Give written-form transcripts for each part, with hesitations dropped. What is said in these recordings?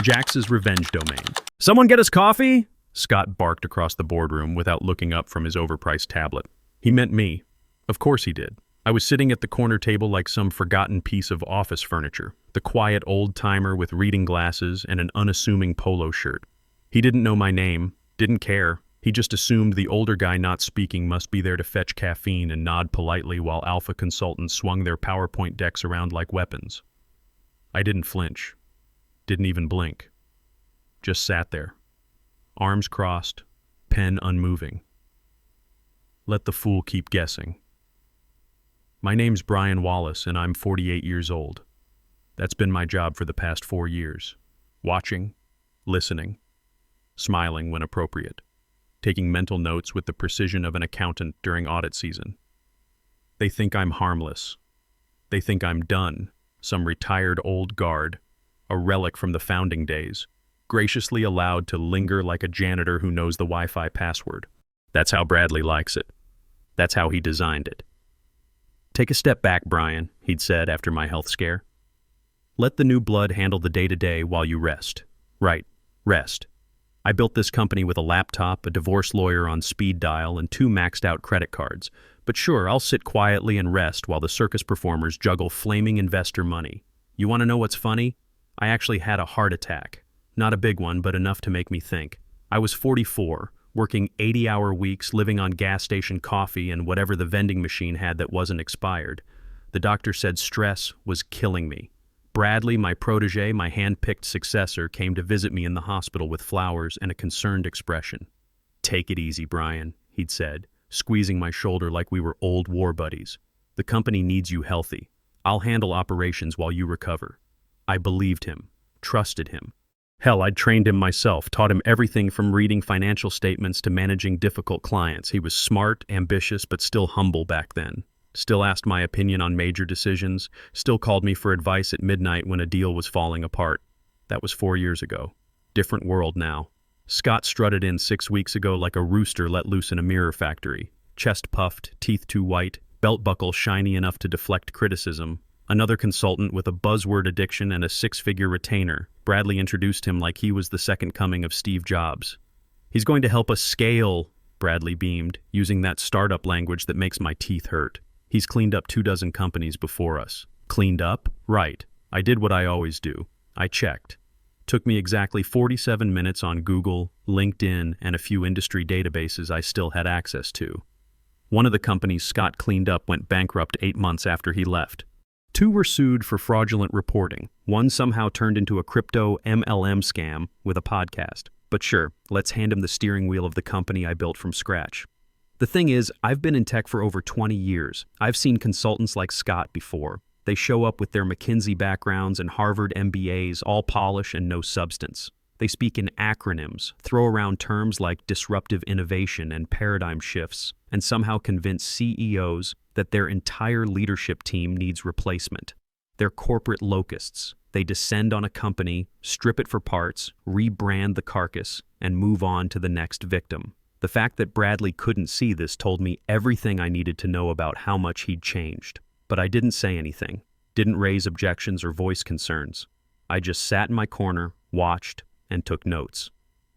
Jax's revenge domain. "Someone get us coffee?" Scott barked across the boardroom without looking up from his overpriced tablet. He meant me. Of course he did. I was sitting at the corner table like some forgotten piece of office furniture, the quiet old-timer with reading glasses and an unassuming polo shirt. He didn't know my name, didn't care. He just assumed the older guy not speaking must be there to fetch caffeine and nod politely while alpha consultants swung their PowerPoint decks around like weapons. I didn't flinch. Didn't even blink. Just sat there. Arms crossed, pen unmoving. Let the fool keep guessing. My name's Brian Wallace, and I'm 48 years old. That's been my job for the past 4 years. Watching, listening, smiling when appropriate, taking mental notes with the precision of an accountant during audit season. They think I'm harmless. They think I'm done, some retired old guard, a relic from the founding days, graciously allowed to linger like a janitor who knows the Wi-Fi password. That's how Bradley likes it. That's how he designed it. "Take a step back, Brian," he'd said after my health scare. "Let the new blood handle the day-to-day while you rest. Right, rest. I built this company with a laptop, a divorce lawyer on speed dial, and 2 maxed-out credit cards. But sure, I'll sit quietly and rest while the circus performers juggle flaming investor money. You want to know what's funny? I actually had a heart attack. Not a big one, but enough to make me think. I was 44, working 80-hour weeks, living on gas station coffee and whatever the vending machine had that wasn't expired. The doctor said stress was killing me. Bradley, my protege, my hand-picked successor, came to visit me in the hospital with flowers and a concerned expression. "Take it easy, Brian," he'd said, squeezing my shoulder like we were old war buddies. "The company needs you healthy. I'll handle operations while you recover." I believed him, trusted him. Hell, I'd trained him myself, taught him everything from reading financial statements to managing difficult clients. He was smart, ambitious, but still humble back then. Still asked my opinion on major decisions, still called me for advice at midnight when a deal was falling apart. That was 4 years ago. Different world now. Scott strutted in 6 weeks ago like a rooster let loose in a mirror factory. Chest puffed, teeth too white, belt buckle shiny enough to deflect criticism. Another consultant with a buzzword addiction and a 6-figure retainer. Bradley introduced him like he was the second coming of Steve Jobs. "He's going to help us scale," Bradley beamed, using that startup language that makes my teeth hurt. "He's cleaned up 24 companies before us." Cleaned up? Right. I did what I always do. I checked. Took me exactly 47 minutes on Google, LinkedIn, and a few industry databases I still had access to. One of the companies Scott cleaned up went bankrupt 8 months after he left. 2 were sued for fraudulent reporting. 1 somehow turned into a crypto MLM scam with a podcast. But sure, let's hand him the steering wheel of the company I built from scratch. The thing is, I've been in tech for over 20 years. I've seen consultants like Scott before. They show up with their McKinsey backgrounds and Harvard MBAs, all polish and no substance. They speak in acronyms, throw around terms like disruptive innovation and paradigm shifts, and somehow convince CEOs that their entire leadership team needs replacement. They're corporate locusts. They descend on a company, strip it for parts, rebrand the carcass, and move on to the next victim. The fact that Bradley couldn't see this told me everything I needed to know about how much he'd changed. But I didn't say anything, didn't raise objections or voice concerns. I just sat in my corner, watched, and took notes.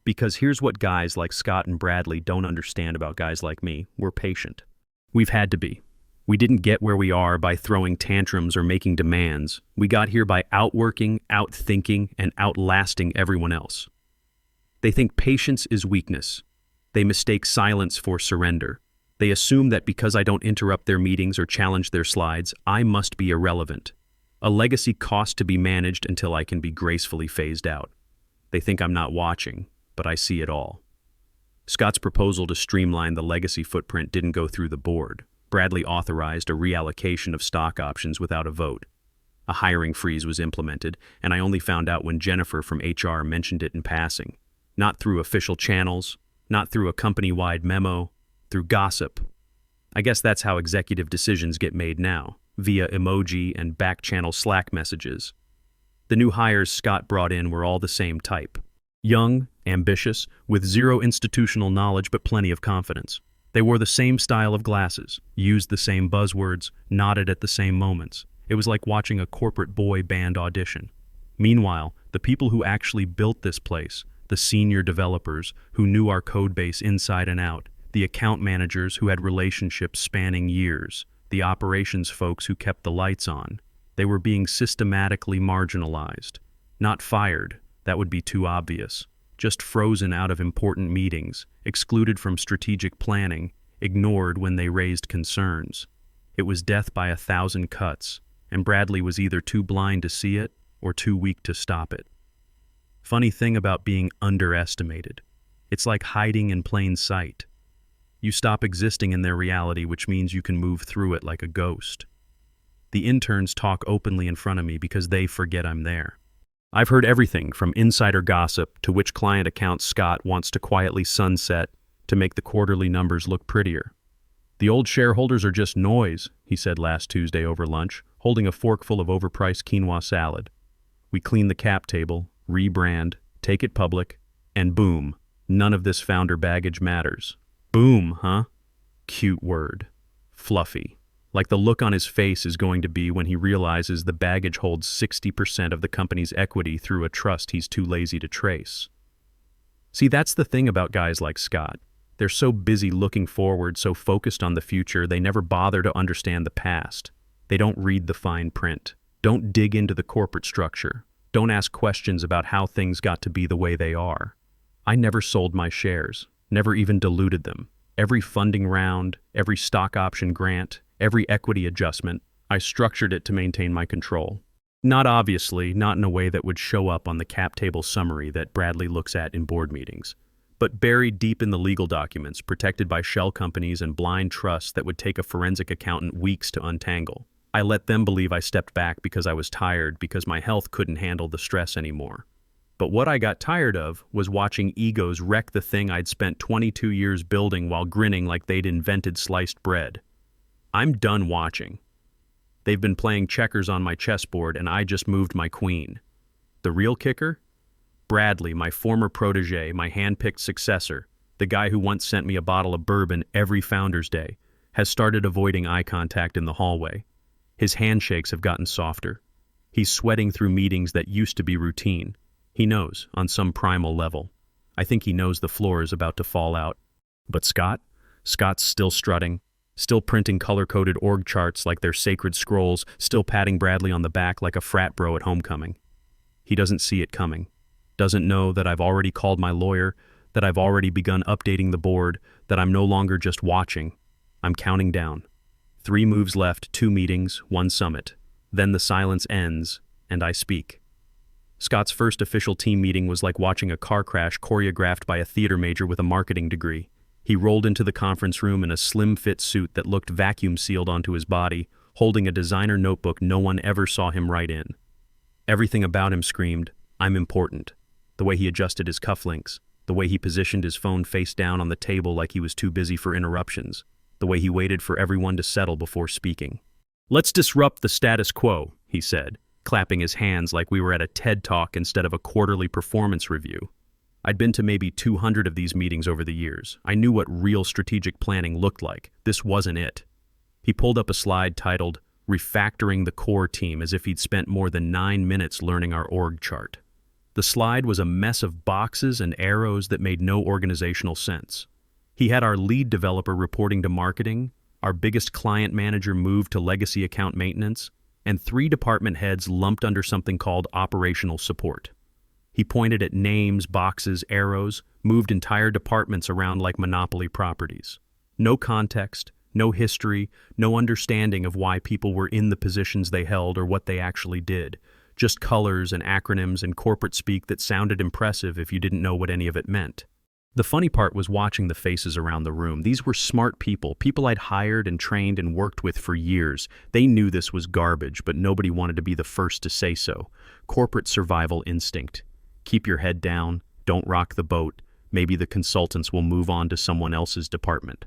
Because here's what guys like Scott and Bradley don't understand about guys like me. We're patient. We've had to be. We didn't get where we are by throwing tantrums or making demands. We got here by outworking, outthinking, and outlasting everyone else. They think patience is weakness. They mistake silence for surrender. They assume that because I don't interrupt their meetings or challenge their slides, I must be irrelevant. A legacy cost to be managed until I can be gracefully phased out. They think I'm not watching, but I see it all. Scott's proposal to streamline the legacy footprint didn't go through the board. Bradley authorized a reallocation of stock options without a vote. A hiring freeze was implemented, and I only found out when Jennifer from HR mentioned it in passing. Not through official channels, not through a company-wide memo, through gossip. I guess that's how executive decisions get made now, via emoji and back-channel Slack messages. The new hires Scott brought in were all the same type. Young, ambitious, with zero institutional knowledge but plenty of confidence. They wore the same style of glasses, used the same buzzwords, nodded at the same moments. It was like watching a corporate boy band audition. Meanwhile, the people who actually built this place, the senior developers who knew our code base inside and out, the account managers who had relationships spanning years, the operations folks who kept the lights on, they were being systematically marginalized. Not fired, that would be too obvious. Just frozen out of important meetings, excluded from strategic planning, ignored when they raised concerns. It was death by 1,000 cuts, and Bradley was either too blind to see it or too weak to stop it. Funny thing about being underestimated. It's like hiding in plain sight. You stop existing in their reality, which means you can move through it like a ghost. The interns talk openly in front of me because they forget I'm there. I've heard everything from insider gossip to which client account Scott wants to quietly sunset to make the quarterly numbers look prettier. The old shareholders are just noise, he said last Tuesday over lunch, holding a forkful of overpriced quinoa salad. We clean the cap table, rebrand, take it public, and boom, none of this founder baggage matters. Boom, huh? Cute word. Fluffy. Like the look on his face is going to be when he realizes the baggage holds 60% of the company's equity through a trust he's too lazy to trace. See, that's the thing about guys like Scott. They're so busy looking forward, so focused on the future, they never bother to understand the past. They don't read the fine print. Don't dig into the corporate structure. Don't ask questions about how things got to be the way they are. I never sold my shares, never even diluted them. Every funding round, every stock option grant, every equity adjustment, I structured it to maintain my control. Not obviously, not in a way that would show up on the cap table summary that Bradley looks at in board meetings, but buried deep in the legal documents, protected by shell companies and blind trusts that would take a forensic accountant weeks to untangle. I let them believe I stepped back because I was tired, because my health couldn't handle the stress anymore. But what I got tired of was watching egos wreck the thing I'd spent 22 years building while grinning like they'd invented sliced bread. I'm done watching. They've been playing checkers on my chessboard and I just moved my queen. The real kicker? Bradley, my former protege, my hand-picked successor, the guy who once sent me a bottle of bourbon every Founders Day, has started avoiding eye contact in the hallway. His handshakes have gotten softer. He's sweating through meetings that used to be routine. He knows, on some primal level. I think he knows the floor is about to fall out. But Scott's still strutting, still printing color-coded org charts like they're sacred scrolls, still patting Bradley on the back like a frat bro at homecoming. He doesn't see it coming. Doesn't know that I've already called my lawyer, that I've already begun updating the board, that I'm no longer just watching. I'm counting down. 3 moves left, 2 meetings, 1 summit. Then the silence ends, and I speak. Scott's first official team meeting was like watching a car crash choreographed by a theater major with a marketing degree. He rolled into the conference room in a slim-fit suit that looked vacuum-sealed onto his body, holding a designer notebook no one ever saw him write in. Everything about him screamed, "I'm important." The way he adjusted his cufflinks, the way he positioned his phone face down on the table like he was too busy for interruptions, the way he waited for everyone to settle before speaking. "Let's disrupt the status quo," he said, clapping his hands like we were at a TED Talk instead of a quarterly performance review. I'd been to maybe 200 of these meetings over the years. I knew what real strategic planning looked like. This wasn't it. He pulled up a slide titled, "Refactoring the Core Team," as if he'd spent more than 9 minutes learning our org chart. The slide was a mess of boxes and arrows that made no organizational sense. He had our lead developer reporting to marketing, our biggest client manager moved to legacy account maintenance, and 3 department heads lumped under something called operational support. He pointed at names, boxes, arrows, moved entire departments around like monopoly properties. No context, no history, no understanding of why people were in the positions they held or what they actually did. Just colors and acronyms and corporate speak that sounded impressive if you didn't know what any of it meant. The funny part was watching the faces around the room. These were smart people I'd hired and trained and worked with for years. They knew this was garbage, but nobody wanted to be the first to say so. Corporate survival instinct. Keep your head down, don't rock the boat. Maybe the consultants will move on to someone else's department.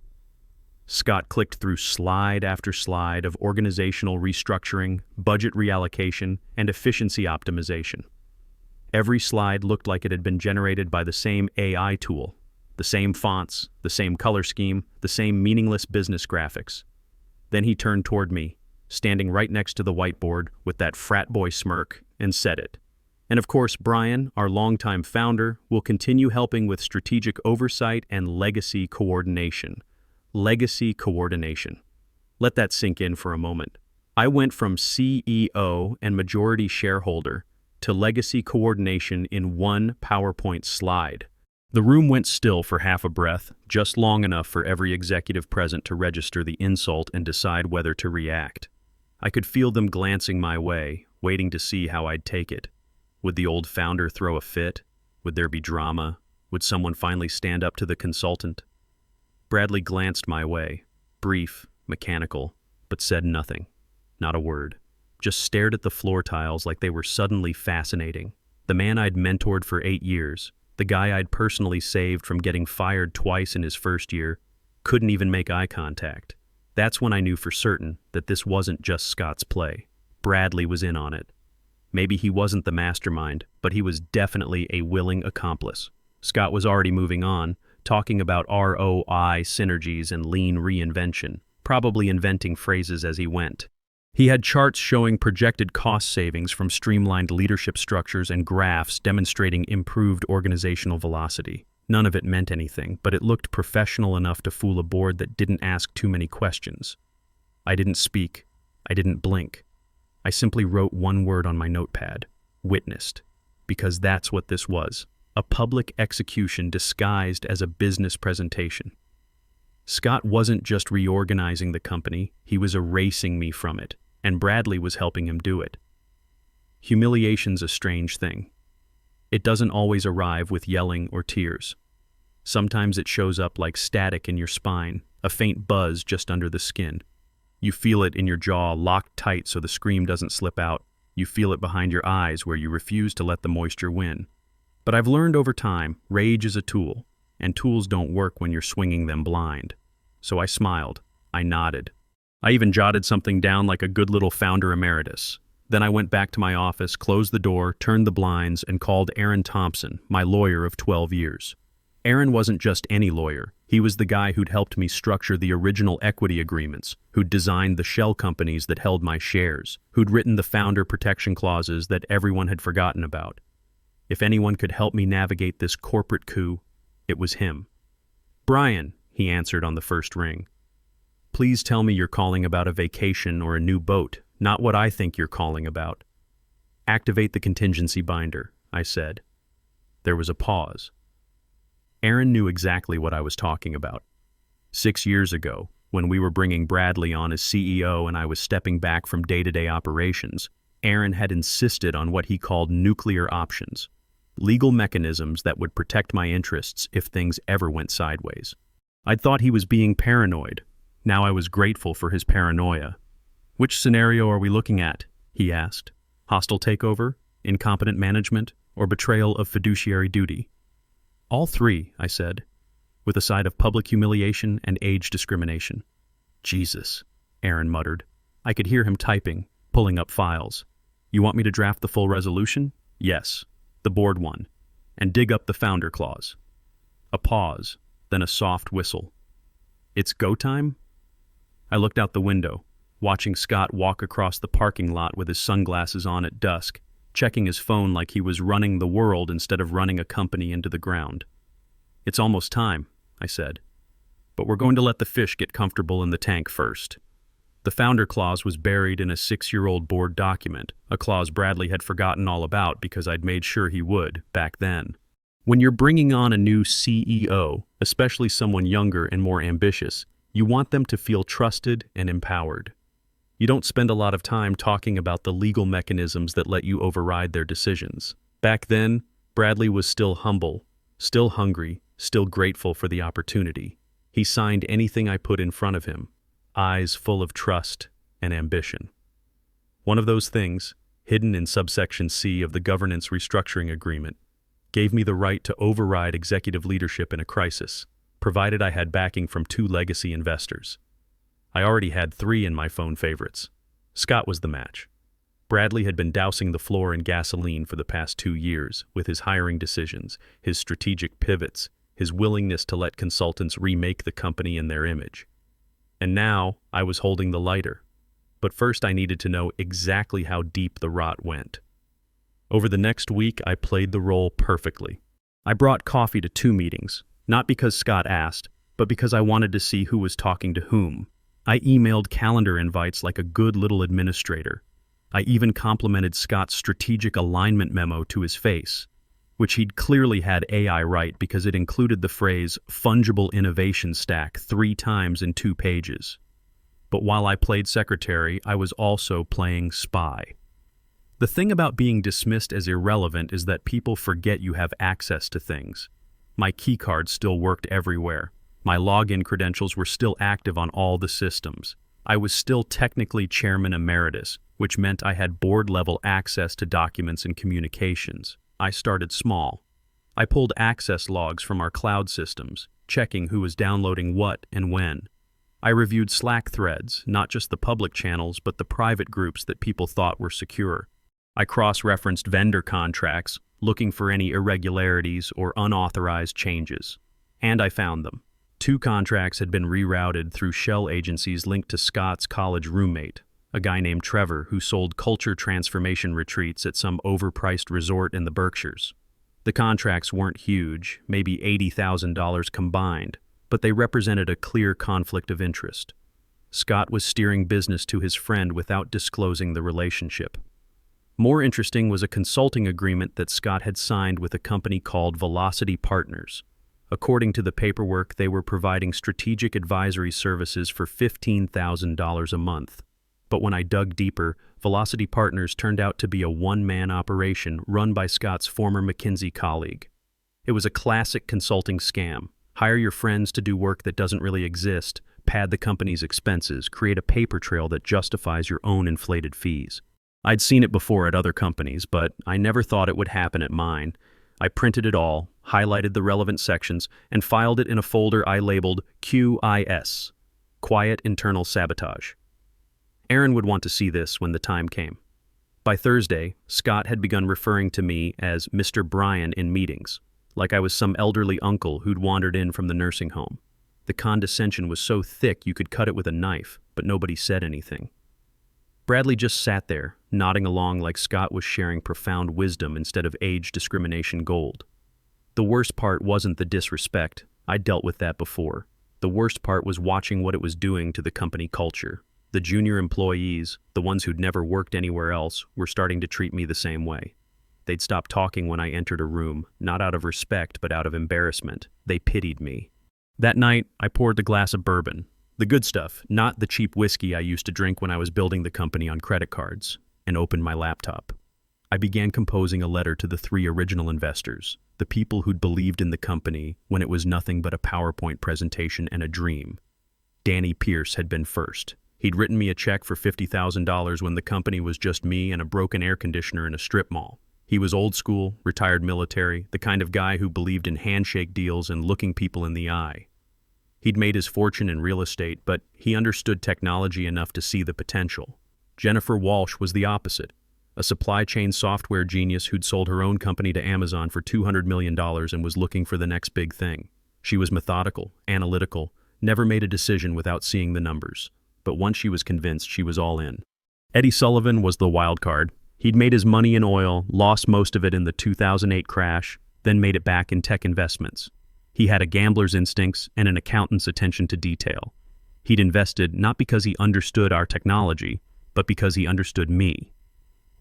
Scott clicked through slide after slide of organizational restructuring, budget reallocation, and efficiency optimization. Every slide looked like it had been generated by the same AI tool, the same fonts, the same color scheme, the same meaningless business graphics. Then he turned toward me, standing right next to the whiteboard with that frat boy smirk, and said it. And of course, Brian, our longtime founder, will continue helping with strategic oversight and legacy coordination. Legacy coordination. Let that sink in for a moment. I went from CEO and majority shareholder to legacy coordination in one PowerPoint slide. The room went still for half a breath, just long enough for every executive present to register the insult and decide whether to react. I could feel them glancing my way, waiting to see how I'd take it. Would the old founder throw a fit? Would there be drama? Would someone finally stand up to the consultant? Bradley glanced my way, brief, mechanical, but said nothing. Not a word. Just stared at the floor tiles like they were suddenly fascinating. The man I'd mentored for 8 years, the guy I'd personally saved from getting fired twice in his first year, couldn't even make eye contact. That's when I knew for certain that this wasn't just Scott's play. Bradley was in on it. Maybe he wasn't the mastermind, but he was definitely a willing accomplice. Scott was already moving on, talking about ROI synergies and lean reinvention, probably inventing phrases as he went. He had charts showing projected cost savings from streamlined leadership structures and graphs demonstrating improved organizational velocity. None of it meant anything, but it looked professional enough to fool a board that didn't ask too many questions. I didn't speak. I didn't blink. I simply wrote one word on my notepad: witnessed, because that's what this was, a public execution disguised as a business presentation. Scott wasn't just reorganizing the company, he was erasing me from it, and Bradley was helping him do it. Humiliation's a strange thing. It doesn't always arrive with yelling or tears. Sometimes it shows up like static in your spine, a faint buzz just under the skin. You feel it in your jaw locked tight so the scream doesn't slip out. You feel it behind your eyes where you refuse to let the moisture win. But I've learned over time, rage is a tool, and tools don't work when you're swinging them blind. So I smiled. I nodded. I even jotted something down like a good little founder emeritus. Then I went back to my office, closed the door, turned the blinds, and called Aaron Thompson, my lawyer of 12 years. Aaron wasn't just any lawyer. He was the guy who'd helped me structure the original equity agreements, who'd designed the shell companies that held my shares, who'd written the founder protection clauses that everyone had forgotten about. If anyone could help me navigate this corporate coup, it was him. "Brian," he answered on the first ring. "Please tell me you're calling about a vacation or a new boat, not what I think you're calling about." "Activate the contingency binder," I said. There was a pause. Aaron knew exactly what I was talking about. 6 years ago, when we were bringing Bradley on as CEO and I was stepping back from day-to-day operations, Aaron had insisted on what he called nuclear options, legal mechanisms that would protect my interests if things ever went sideways. I'd thought he was being paranoid. Now I was grateful for his paranoia. "Which scenario are we looking at?" he asked. "Hostile takeover, incompetent management, or betrayal of fiduciary duty?" "All three," I said, with a side of public humiliation and age discrimination. "Jesus," Aaron muttered. I could hear him typing, pulling up files. "You want me to draft the full resolution?" "Yes," the board one. "And dig up the founder clause." A pause, then a soft whistle. "It's go time?" I looked out the window, watching Scott walk across the parking lot with his sunglasses on at dusk, checking his phone like he was running the world instead of running a company into the ground. "It's almost time," I said. "But we're going to let the fish get comfortable in the tank first." The founder clause was buried in a 6-year-old board document, a clause Bradley had forgotten all about because I'd made sure he would, back then. When you're bringing on a new CEO, especially someone younger and more ambitious, you want them to feel trusted and empowered. You don't spend a lot of time talking about the legal mechanisms that let you override their decisions. Back then, Bradley was still humble, still hungry, still grateful for the opportunity. He signed anything I put in front of him, eyes full of trust and ambition. One of those things, hidden in subsection C of the governance restructuring agreement, gave me the right to override executive leadership in a crisis, provided I had backing from 2 legacy investors. I already had 3 in my phone favorites. Scott was the match. Bradley had been dousing the floor in gasoline for the past 2 years with his hiring decisions, his strategic pivots, his willingness to let consultants remake the company in their image. And now I was holding the lighter. But first I needed to know exactly how deep the rot went. Over the next week, I played the role perfectly. I brought coffee to 2 meetings, not because Scott asked, but because I wanted to see who was talking to whom. I emailed calendar invites like a good little administrator. I even complimented Scott's strategic alignment memo to his face, which he'd clearly had AI write because it included the phrase fungible innovation stack 3 times in 2 pages. But while I played secretary, I was also playing spy. The thing about being dismissed as irrelevant is that people forget you have access to things. My keycard still worked everywhere. My login credentials were still active on all the systems. I was still technically chairman emeritus, which meant I had board-level access to documents and communications. I started small. I pulled access logs from our cloud systems, checking who was downloading what and when. I reviewed Slack threads, not just the public channels, but the private groups that people thought were secure. I cross-referenced vendor contracts, looking for any irregularities or unauthorized changes. And I found them. 2 contracts had been rerouted through shell agencies linked to Scott's college roommate, a guy named Trevor who sold culture transformation retreats at some overpriced resort in the Berkshires. The contracts weren't huge, maybe $80,000 combined, but they represented a clear conflict of interest. Scott was steering business to his friend without disclosing the relationship. More interesting was a consulting agreement that Scott had signed with a company called Velocity Partners. According to the paperwork, they were providing strategic advisory services for $15,000 a month. But when I dug deeper, Velocity Partners turned out to be a one-man operation run by Scott's former McKinsey colleague. It was a classic consulting scam. Hire your friends to do work that doesn't really exist, pad the company's expenses, create a paper trail that justifies your own inflated fees. I'd seen it before at other companies, but I never thought it would happen at mine. I printed it all, highlighted the relevant sections, and filed it in a folder I labeled QIS, Quiet Internal Sabotage. Aaron would want to see this when the time came. By Thursday, Scott had begun referring to me as Mr. Bryan in meetings, like I was some elderly uncle who'd wandered in from the nursing home. The condescension was so thick you could cut it with a knife, but nobody said anything. Bradley just sat there, nodding along like Scott was sharing profound wisdom instead of age discrimination gold. The worst part wasn't the disrespect. I'd dealt with that before. The worst part was watching what it was doing to the company culture. The junior employees, the ones who'd never worked anywhere else, were starting to treat me the same way. They'd stop talking when I entered a room, not out of respect but out of embarrassment. They pitied me. That night, I poured the glass of bourbon. The good stuff, not the cheap whiskey I used to drink when I was building the company on credit cards, and opened my laptop. I began composing a letter to the 3 original investors, the people who'd believed in the company when it was nothing but a PowerPoint presentation and a dream. Danny Pierce had been first. He'd written me a check for $50,000 when the company was just me and a broken air conditioner in a strip mall. He was old school, retired military, the kind of guy who believed in handshake deals and looking people in the eye. He'd made his fortune in real estate, but he understood technology enough to see the potential. Jennifer Walsh was the opposite, a supply chain software genius who'd sold her own company to Amazon for $200 million and was looking for the next big thing. She was methodical, analytical, never made a decision without seeing the numbers. But once she was convinced, she was all in. Eddie Sullivan was the wild card. He'd made his money in oil, lost most of it in the 2008 crash, then made it back in tech investments. He had a gambler's instincts and an accountant's attention to detail. He'd invested not because he understood our technology, but because he understood me.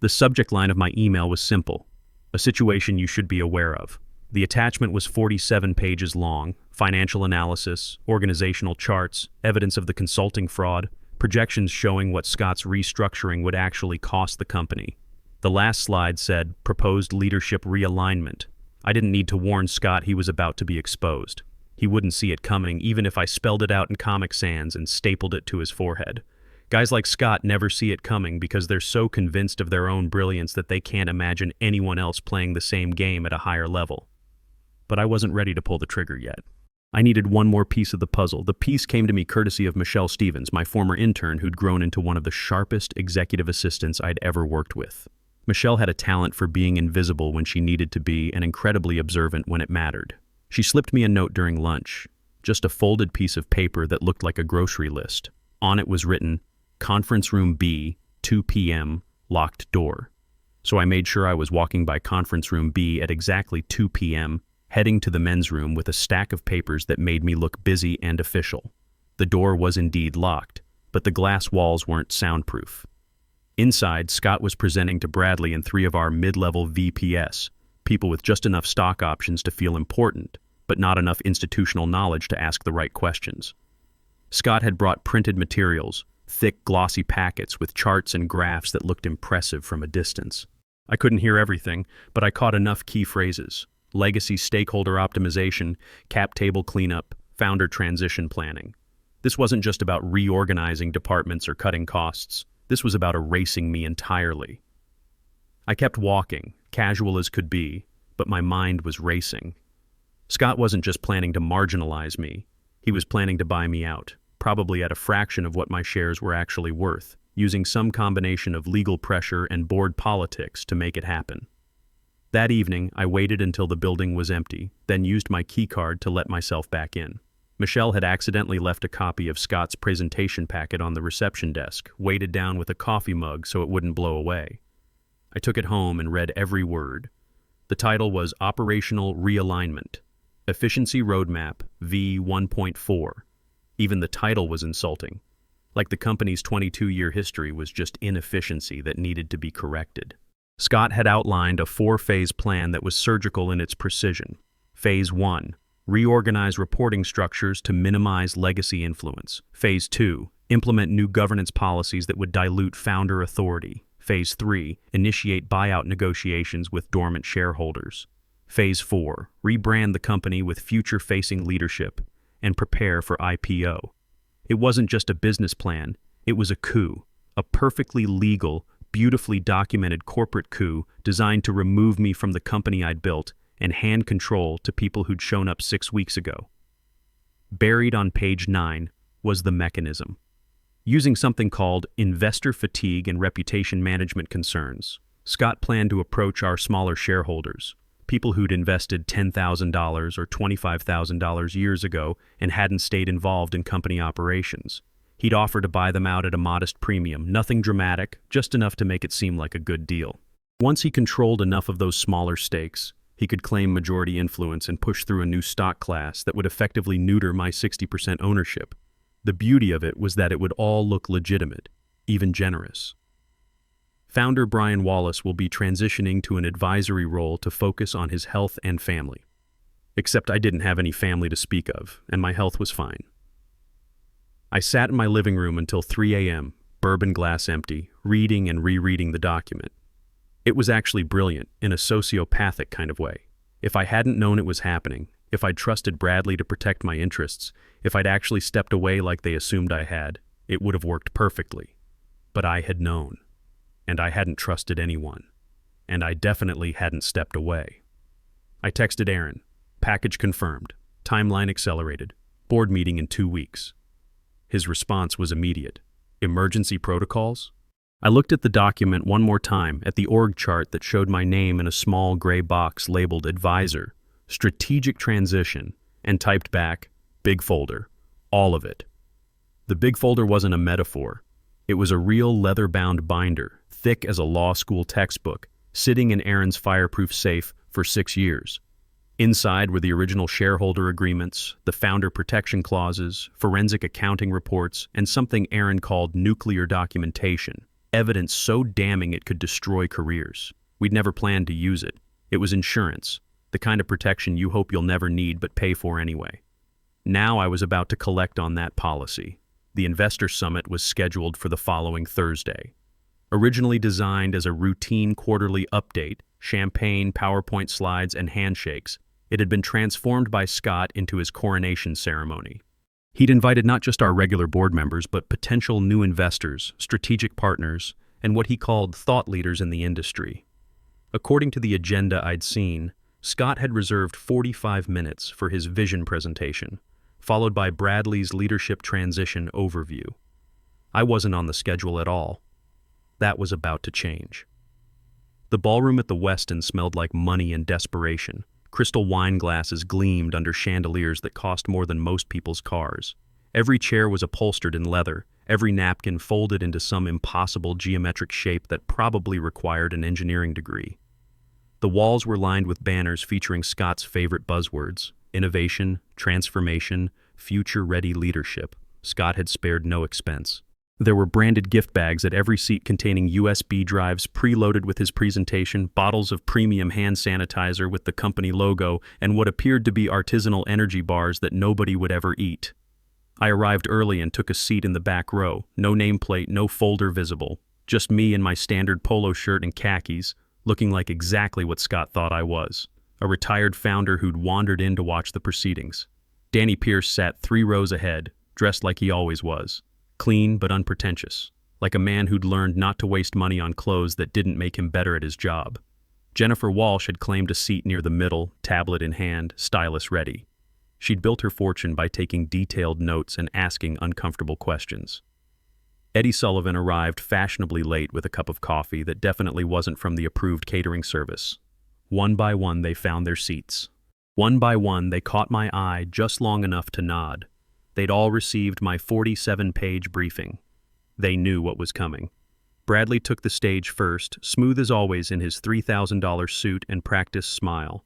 The subject line of my email was simple: a situation you should be aware of. The attachment was 47 pages long: financial analysis, organizational charts, evidence of the consulting fraud, projections showing what Scott's restructuring would actually cost the company. The last slide said, proposed leadership realignment. I didn't need to warn Scott he was about to be exposed. He wouldn't see it coming, even if I spelled it out in Comic Sans and stapled it to his forehead. Guys like Scott never see it coming because they're so convinced of their own brilliance that they can't imagine anyone else playing the same game at a higher level. But I wasn't ready to pull the trigger yet. I needed one more piece of the puzzle. The piece came to me courtesy of Michelle Stevens, my former intern who'd grown into one of the sharpest executive assistants I'd ever worked with. Michelle had a talent for being invisible when she needed to be and incredibly observant when it mattered. She slipped me a note during lunch, just a folded piece of paper that looked like a grocery list. On it was written, Conference Room B, 2 p.m., locked door. so I made sure I was walking by conference room B at exactly 2 p.m., heading to the men's room with a stack of papers that made me look busy and official. The door was indeed locked, but the glass walls weren't soundproof. Inside, Scott was presenting to Bradley and 3 of our mid-level VPS, people with just enough stock options to feel important, but not enough institutional knowledge to ask the right questions. Scott had brought printed materials, thick, glossy packets with charts and graphs that looked impressive from a distance. I couldn't hear everything, but I caught enough key phrases: legacy stakeholder optimization, cap table cleanup, founder transition planning. This wasn't just about reorganizing departments or cutting costs. This was about erasing me entirely. I kept walking, casual as could be, but my mind was racing. Scott wasn't just planning to marginalize me. He was planning to buy me out, probably at a fraction of what my shares were actually worth, using some combination of legal pressure and board politics to make it happen. That evening, I waited until the building was empty, then used my keycard to let myself back in. Michelle had accidentally left a copy of Scott's presentation packet on the reception desk, weighted down with a coffee mug so it wouldn't blow away. I took it home and read every word. The title was Operational Realignment, Efficiency Roadmap V1.4. Even the title was insulting, like the company's 22-year history was just inefficiency that needed to be corrected. Scott had outlined a 4-phase plan that was surgical in its precision. Phase 1. Reorganize reporting structures to minimize legacy influence. Phase 2. Implement new governance policies that would dilute founder authority. Phase 3. Initiate buyout negotiations with dormant shareholders. Phase 4. Rebrand the company with future-facing leadership and prepare for IPO. It wasn't just a business plan, it was a coup, a perfectly legal, beautifully documented corporate coup designed to remove me from the company I'd built and hand control to people who'd shown up 6 weeks ago. Buried on page 9 was the mechanism. Using something called investor fatigue and reputation management concerns, Scott planned to approach our smaller shareholders, people who'd invested $10,000 or $25,000 years ago and hadn't stayed involved in company operations. He'd offer to buy them out at a modest premium, nothing dramatic, just enough to make it seem like a good deal. Once he controlled enough of those smaller stakes, he could claim majority influence and push through a new stock class that would effectively neuter my 60% ownership. The beauty of it was that it would all look legitimate, even generous. Founder Brian Wallace will be transitioning to an advisory role to focus on his health and family. Except I didn't have any family to speak of, and my health was fine. I sat in my living room until 3 a.m., bourbon glass empty, reading and rereading the document. It was actually brilliant, in a sociopathic kind of way. If I hadn't known it was happening, if I'd trusted Bradley to protect my interests, if I'd actually stepped away like they assumed I had, it would have worked perfectly. But I had known. And I hadn't trusted anyone. And I definitely hadn't stepped away. I texted Aaron. Package confirmed. Timeline accelerated. Board meeting in 2 weeks. His response was immediate. Emergency protocols? I looked at the document one more time, at the org chart that showed my name in a small gray box labeled Advisor, Strategic Transition, and typed back, Big folder. All of it. The big folder wasn't a metaphor. It was a real leather-bound binder, thick as a law school textbook, sitting in Aaron's fireproof safe for 6 years. Inside were the original shareholder agreements, the founder protection clauses, forensic accounting reports, and something Aaron called nuclear documentation, evidence so damning it could destroy careers. We'd never planned to use it. It was insurance, the kind of protection you hope you'll never need but pay for anyway. Now I was about to collect on that policy. The investor summit was scheduled for the following Thursday. Originally designed as a routine quarterly update, champagne, PowerPoint slides, and handshakes, it had been transformed by Scott into his coronation ceremony. He'd invited not just our regular board members, but potential new investors, strategic partners, and what he called thought leaders in the industry. According to the agenda I'd seen, Scott had reserved 45 minutes for his vision presentation, followed by Bradley's leadership transition overview. I wasn't on the schedule at all. That was about to change. The ballroom at the Westin smelled like money and desperation. Crystal wine glasses gleamed under chandeliers that cost more than most people's cars. Every chair was upholstered in leather, every napkin folded into some impossible geometric shape that probably required an engineering degree. The walls were lined with banners featuring Scott's favorite buzzwords: innovation, transformation, future-ready leadership. Scott had spared no expense. There were branded gift bags at every seat containing USB drives preloaded with his presentation, bottles of premium hand sanitizer with the company logo, and what appeared to be artisanal energy bars that nobody would ever eat. I arrived early and took a seat in the back row. No nameplate, no folder visible. Just me in my standard polo shirt and khakis, looking like exactly what Scott thought I was. A retired founder who'd wandered in to watch the proceedings. Danny Pierce sat 3 rows ahead, dressed like he always was. Clean but unpretentious, like a man who'd learned not to waste money on clothes that didn't make him better at his job. Jennifer Walsh had claimed a seat near the middle, tablet in hand, stylus ready. She'd built her fortune by taking detailed notes and asking uncomfortable questions. Eddie Sullivan arrived fashionably late with a cup of coffee that definitely wasn't from the approved catering service. One by one they found their seats. One by one they caught my eye just long enough to nod. They'd all received my 47-page briefing. They knew what was coming. Bradley took the stage first, smooth as always in his $3,000 suit and practiced smile.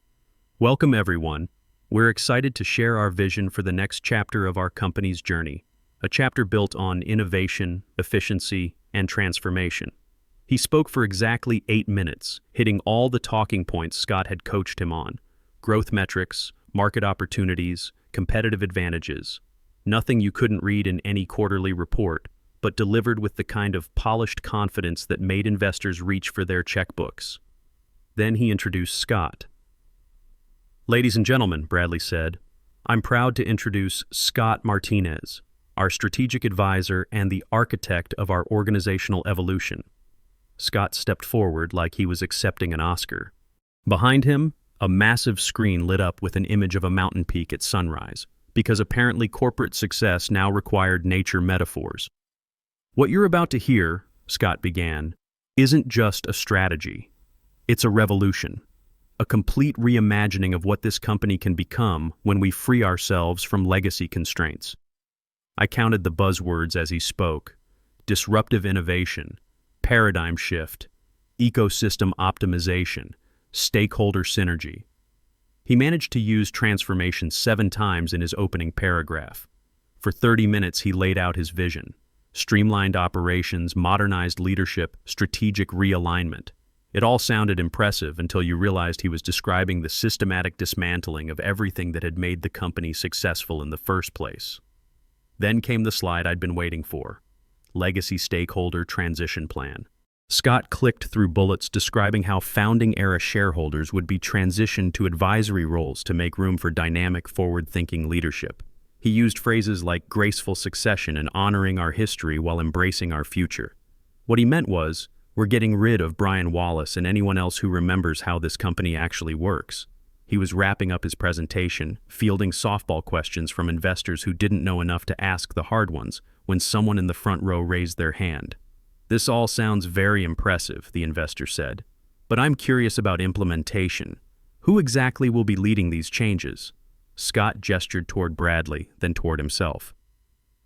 Welcome, everyone. We're excited to share our vision for the next chapter of our company's journey, a chapter built on innovation, efficiency, and transformation. He spoke for exactly 8 minutes, hitting all the talking points Scott had coached him on: growth metrics, market opportunities, competitive advantages. Nothing you couldn't read in any quarterly report, but delivered with the kind of polished confidence that made investors reach for their checkbooks. Then he introduced Scott. "Ladies and gentlemen," Bradley said, "I'm proud to introduce Scott Martinez, our strategic advisor and the architect of our organizational evolution." Scott stepped forward like he was accepting an Oscar. Behind him, a massive screen lit up with an image of a mountain peak at sunrise, because apparently corporate success now required nature metaphors. "What you're about to hear," Scott began, "isn't just a strategy. It's a revolution, a complete reimagining of what this company can become when we free ourselves from legacy constraints." I counted the buzzwords as he spoke: disruptive innovation, paradigm shift, ecosystem optimization, stakeholder synergy. He managed to use transformation 7 times in his opening paragraph. For 30 minutes he laid out his vision: streamlined operations, modernized leadership, strategic realignment. It all sounded impressive until you realized he was describing the systematic dismantling of everything that had made the company successful in the first place. Then came the slide I'd been waiting for: legacy stakeholder transition plan. Scott clicked through bullets describing how founding-era shareholders would be transitioned to advisory roles to make room for dynamic, forward-thinking leadership. He used phrases like graceful succession and honoring our history while embracing our future. What he meant was, we're getting rid of Brian Wallace and anyone else who remembers how this company actually works. He was wrapping up his presentation, fielding softball questions from investors who didn't know enough to ask the hard ones, when someone in the front row raised their hand. "This all sounds very impressive," the investor said, "but I'm curious about implementation. Who exactly will be leading these changes?" Scott gestured toward Bradley, then toward himself.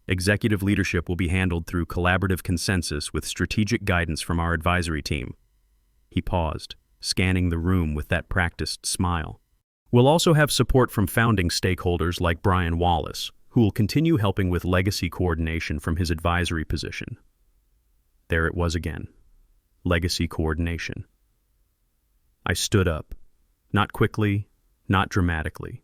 "Executive leadership will be handled through collaborative consensus with strategic guidance from our advisory team." He paused, scanning the room with that practiced smile. "We'll also have support from founding stakeholders like Brian Wallace, who will continue helping with legacy coordination from his advisory position." There it was again: legacy coordination. I stood up, not quickly, not dramatically,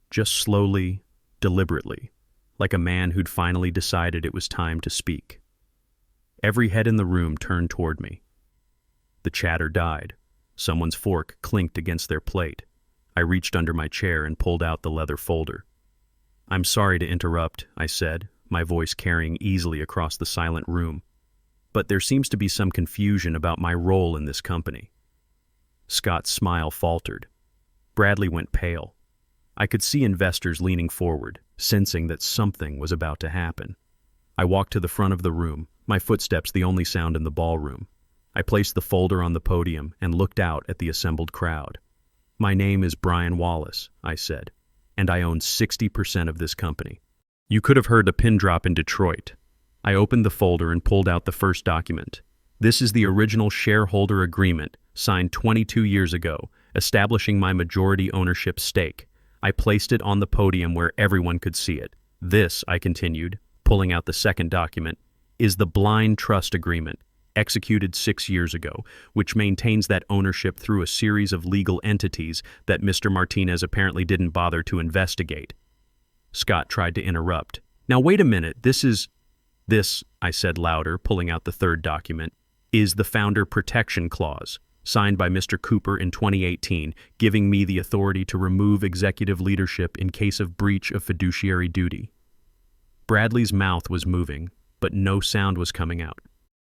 just slowly, deliberately, like a man who'd finally decided it was time to speak. Every head in the room turned toward me. The chatter died. Someone's fork clinked against their plate. I reached under my chair and pulled out the leather folder. "I'm sorry to interrupt," I said, my voice carrying easily across the silent room, "but there seems to be some confusion about my role in this company." Scott's smile faltered. Bradley went pale. I could see investors leaning forward, sensing that something was about to happen. I walked to the front of the room, my footsteps the only sound in the ballroom. I placed the folder on the podium and looked out at the assembled crowd. "My name is Brian Wallace," I said, "and I own 60% of this company." You could have heard a pin drop in Detroit. I opened the folder and pulled out the first document. This is the original shareholder agreement, signed 22 years ago, establishing my majority ownership stake. I placed it on the podium where everyone could see it. This, I continued, pulling out the second document, is the blind trust agreement, executed 6 years ago, which maintains that ownership through a series of legal entities that Mr. Martinez apparently didn't bother to investigate. Scott tried to interrupt. Now wait a minute, this, I said louder, pulling out the third document, is the Founder Protection Clause, signed by Mr. Cooper in 2018, giving me the authority to remove executive leadership in case of breach of fiduciary duty. Bradley's mouth was moving, but no sound was coming out.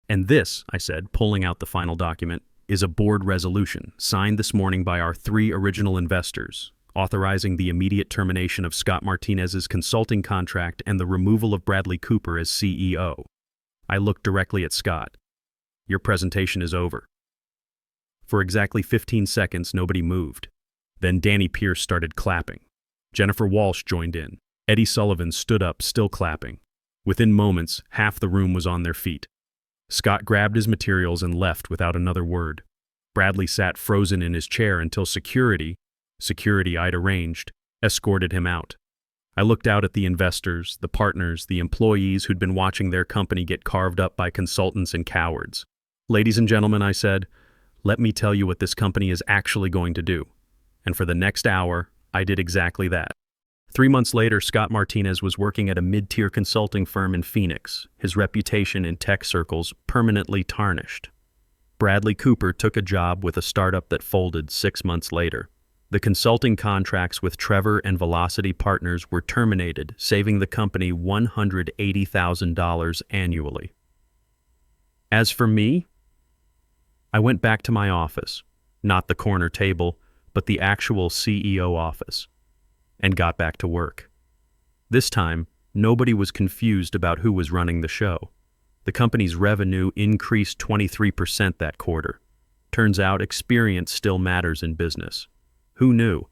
And this, I said, pulling out the final document, is a board resolution signed this morning by our 3 original investors, authorizing the immediate termination of Scott Martinez's consulting contract and the removal of Bradley Cooper as CEO. I looked directly at Scott. Your presentation is over. For exactly 15 seconds, nobody moved. Then Danny Pierce started clapping. Jennifer Walsh joined in. Eddie Sullivan stood up, still clapping. Within moments, half the room was on their feet. Scott grabbed his materials and left without another word. Bradley sat frozen in his chair until security I'd arranged, escorted him out. I looked out at the investors, the partners, the employees who'd been watching their company get carved up by consultants and cowards. Ladies and gentlemen, I said, let me tell you what this company is actually going to do. And for the next hour, I did exactly that. 3 months later, Scott Martinez was working at a mid-tier consulting firm in Phoenix, his reputation in tech circles permanently tarnished. Bradley Cooper took a job with a startup that folded 6 months later. The consulting contracts with Trevor and Velocity Partners were terminated, saving the company $180,000 annually. As for me, I went back to my office, not the corner table, but the actual CEO office, and got back to work. This time, nobody was confused about who was running the show. The company's revenue increased 23% that quarter. Turns out experience still matters in business. Who knew?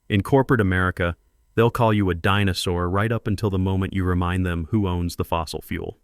In corporate America, they'll call you a dinosaur right up until the moment you remind them who owns the fossil fuel.